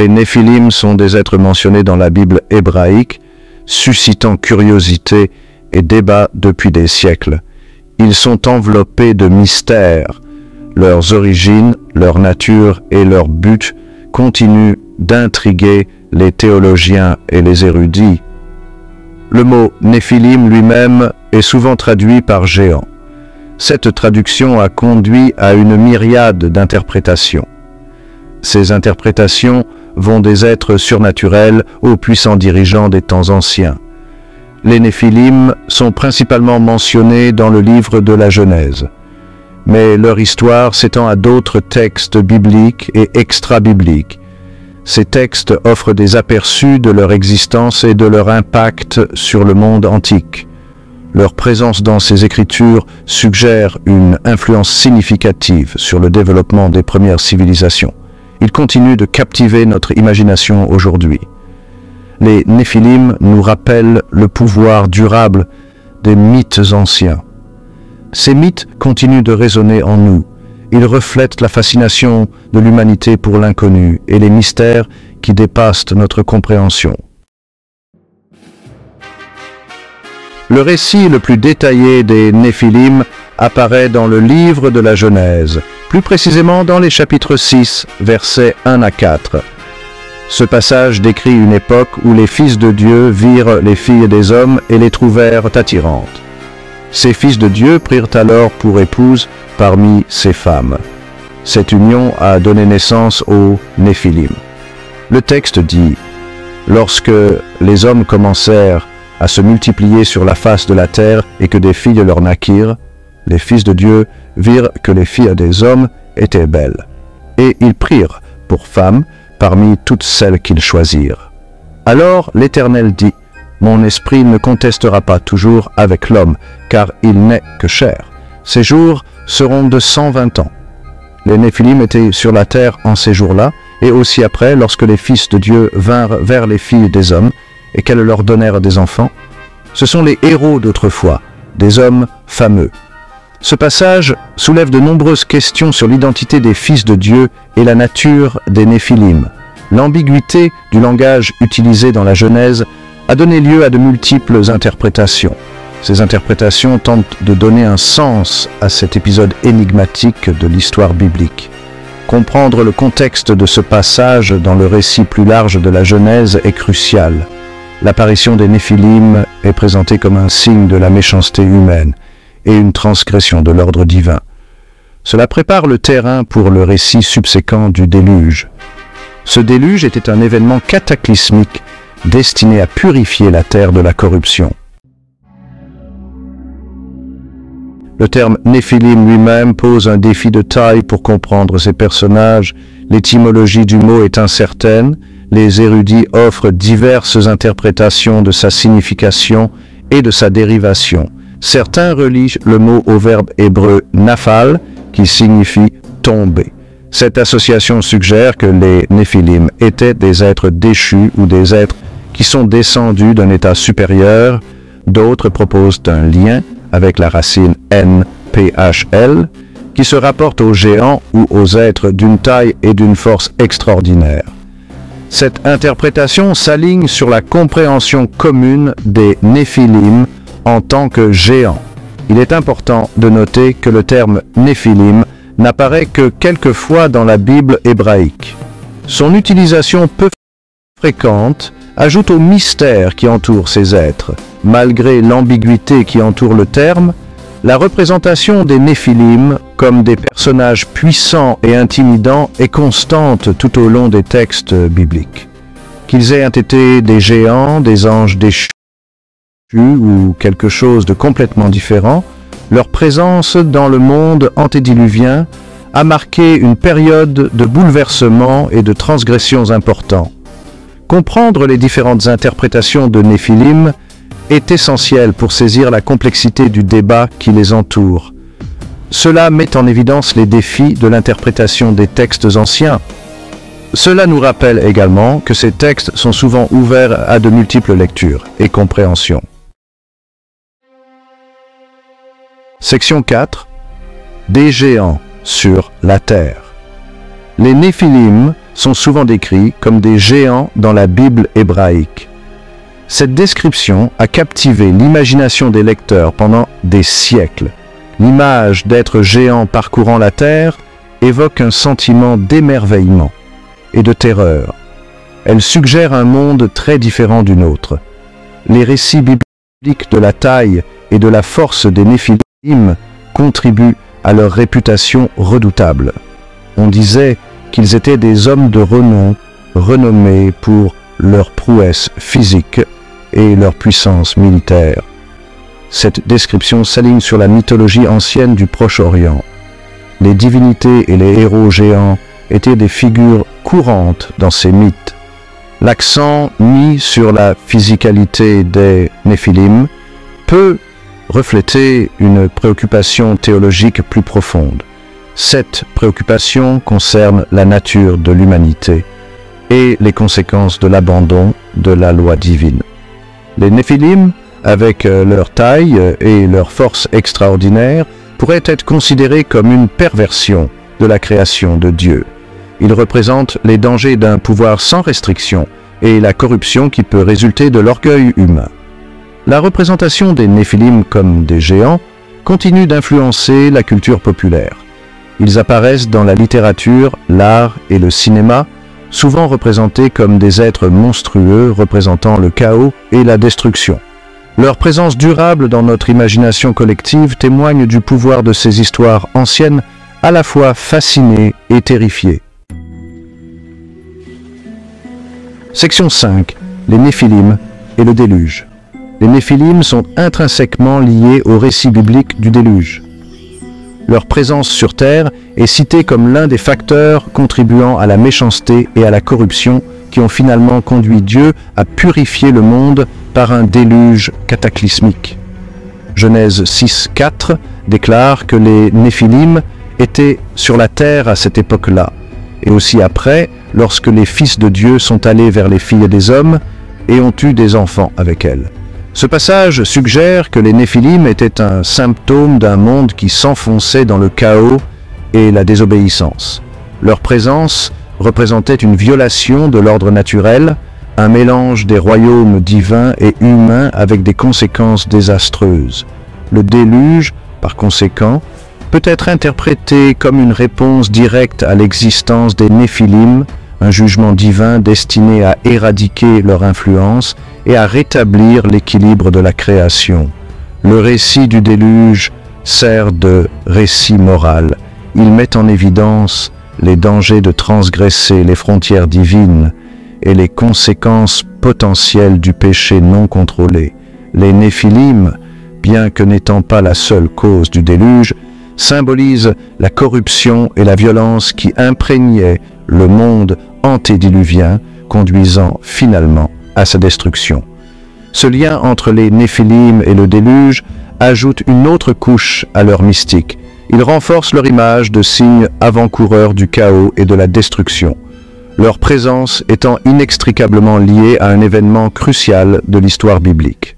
Les Néphilim sont des êtres mentionnés dans la Bible hébraïque, suscitant curiosité et débat depuis des siècles. Ils sont enveloppés de mystères. Leurs origines, leur nature et leur but continuent d'intriguer les théologiens et les érudits. Le mot Néphilim lui-même est souvent traduit par géant. Cette traduction a conduit à une myriade d'interprétations. Ces interprétations vont des êtres surnaturels aux puissants dirigeants des temps anciens. Les Néphilim sont principalement mentionnés dans le livre de la Genèse, mais leur histoire s'étend à d'autres textes bibliques et extra-bibliques. Ces textes offrent des aperçus de leur existence et de leur impact sur le monde antique. Leur présence dans ces écritures suggère une influence significative sur le développement des premières civilisations. Ils continuent de captiver notre imagination aujourd'hui. Les Néphilim nous rappellent le pouvoir durable des mythes anciens. Ces mythes continuent de résonner en nous. Ils reflètent la fascination de l'humanité pour l'inconnu et les mystères qui dépassent notre compréhension. Le récit le plus détaillé des Néphilim apparaît dans le livre de la Genèse, plus précisément dans les chapitres 6, versets 1 à 4. Ce passage décrit une époque où les fils de Dieu virent les filles des hommes et les trouvèrent attirantes. Ces fils de Dieu prirent alors pour épouses parmi ces femmes. Cette union a donné naissance aux Néphilim. Le texte dit « Lorsque les hommes commencèrent à se multiplier sur la face de la terre et que des filles leur naquirent, les fils de Dieu virent que les filles des hommes étaient belles. Et ils prirent pour femmes parmi toutes celles qu'ils choisirent. Alors l'Éternel dit, « Mon esprit ne contestera pas toujours avec l'homme, car il n'est que chair. Ses jours seront de 120 ans. » Les Néphilim étaient sur la terre en ces jours-là, et aussi après, lorsque les fils de Dieu vinrent vers les filles des hommes, et qu'elles leur donnèrent des enfants. Ce sont les héros d'autrefois, des hommes fameux. Ce passage soulève de nombreuses questions sur l'identité des fils de Dieu et la nature des Néphilim. L'ambiguïté du langage utilisé dans la Genèse a donné lieu à de multiples interprétations. Ces interprétations tentent de donner un sens à cet épisode énigmatique de l'histoire biblique. Comprendre le contexte de ce passage dans le récit plus large de la Genèse est crucial. L'apparition des Néphilim est présentée comme un signe de la méchanceté humaine et une transgression de l'ordre divin. Cela prépare le terrain pour le récit subséquent du déluge. Ce déluge était un événement cataclysmique destiné à purifier la terre de la corruption. Le terme Néphilim lui-même pose un défi de taille pour comprendre ces personnages. L'étymologie du mot est incertaine. Les érudits offrent diverses interprétations de sa signification et de sa dérivation. Certains relient le mot au verbe hébreu « naphal » qui signifie « tomber ». Cette association suggère que les Néphilim étaient des êtres déchus ou des êtres qui sont descendus d'un état supérieur. D'autres proposent un lien avec la racine NPHL qui se rapporte aux géants ou aux êtres d'une taille et d'une force extraordinaires. Cette interprétation s'aligne sur la compréhension commune des Néphilim en tant que géants. Il est important de noter que le terme Néphilim n'apparaît que quelques fois dans la Bible hébraïque. Son utilisation peu fréquente ajoute au mystère qui entoure ces êtres. Malgré l'ambiguïté qui entoure le terme, la représentation des Néphilim comme des personnages puissants et intimidants est constante tout au long des textes bibliques. Qu'ils aient été des géants, des anges déchus ou quelque chose de complètement différent, leur présence dans le monde antédiluvien a marqué une période de bouleversement et de transgressions importants. Comprendre les différentes interprétations de Néphilim est essentiel pour saisir la complexité du débat qui les entoure. Cela met en évidence les défis de l'interprétation des textes anciens. Cela nous rappelle également que ces textes sont souvent ouverts à de multiples lectures et compréhensions. Section 4. Des géants sur la terre. Les Néphilim sont souvent décrits comme des géants dans la Bible hébraïque. Cette description a captivé l'imagination des lecteurs pendant des siècles. L'image d'êtres géants parcourant la terre évoque un sentiment d'émerveillement et de terreur. Elle suggère un monde très différent du nôtre. Les récits bibliques de la taille et de la force des Néphilim contribuent à leur réputation redoutable. On disait qu'ils étaient des hommes de renom, renommés pour leur prouesse physique et leur puissance militaire. Cette description s'aligne sur la mythologie ancienne du Proche-Orient. Les divinités et les héros géants étaient des figures courantes dans ces mythes. L'accent mis sur la physicalité des Néphilim peut refléter une préoccupation théologique plus profonde. Cette préoccupation concerne la nature de l'humanité et les conséquences de l'abandon de la loi divine. Les Néphilim, avec leur taille et leur force extraordinaire, pourraient être considérés comme une perversion de la création de Dieu. Ils représentent les dangers d'un pouvoir sans restriction et la corruption qui peut résulter de l'orgueil humain. La représentation des Néphilim comme des géants continue d'influencer la culture populaire. Ils apparaissent dans la littérature, l'art et le cinéma, souvent représentés comme des êtres monstrueux représentant le chaos et la destruction. Leur présence durable dans notre imagination collective témoigne du pouvoir de ces histoires anciennes, à la fois fascinées et terrifiées. Section 5. Les Néphilim et le déluge. Les Néphilim sont intrinsèquement liés au récit biblique du déluge. Leur présence sur Terre est citée comme l'un des facteurs contribuant à la méchanceté et à la corruption qui ont finalement conduit Dieu à purifier le monde par un déluge cataclysmique. Genèse 6:4 déclare que les Néphilim étaient sur la terre à cette époque-là, et aussi après, lorsque les fils de Dieu sont allés vers les filles des hommes et ont eu des enfants avec elles. Ce passage suggère que les Néphilim étaient un symptôme d'un monde qui s'enfonçait dans le chaos et la désobéissance. Leur présence représentait une violation de l'ordre naturel, un mélange des royaumes divins et humains avec des conséquences désastreuses. Le déluge, par conséquent, peut être interprété comme une réponse directe à l'existence des Néphilim, un jugement divin destiné à éradiquer leur influence et à rétablir l'équilibre de la création. Le récit du déluge sert de récit moral. Il met en évidence les dangers de transgresser les frontières divines et les conséquences potentielles du péché non contrôlé. Les Néphilim, bien que n'étant pas la seule cause du déluge, symbolisent la corruption et la violence qui imprégnaient le monde antédiluvien, conduisant finalement à sa destruction. Ce lien entre les Néphilim et le déluge ajoute une autre couche à leur mystique. Il renforce leur image de signes avant-coureurs du chaos et de la destruction, leur présence étant inextricablement liée à un événement crucial de l'histoire biblique.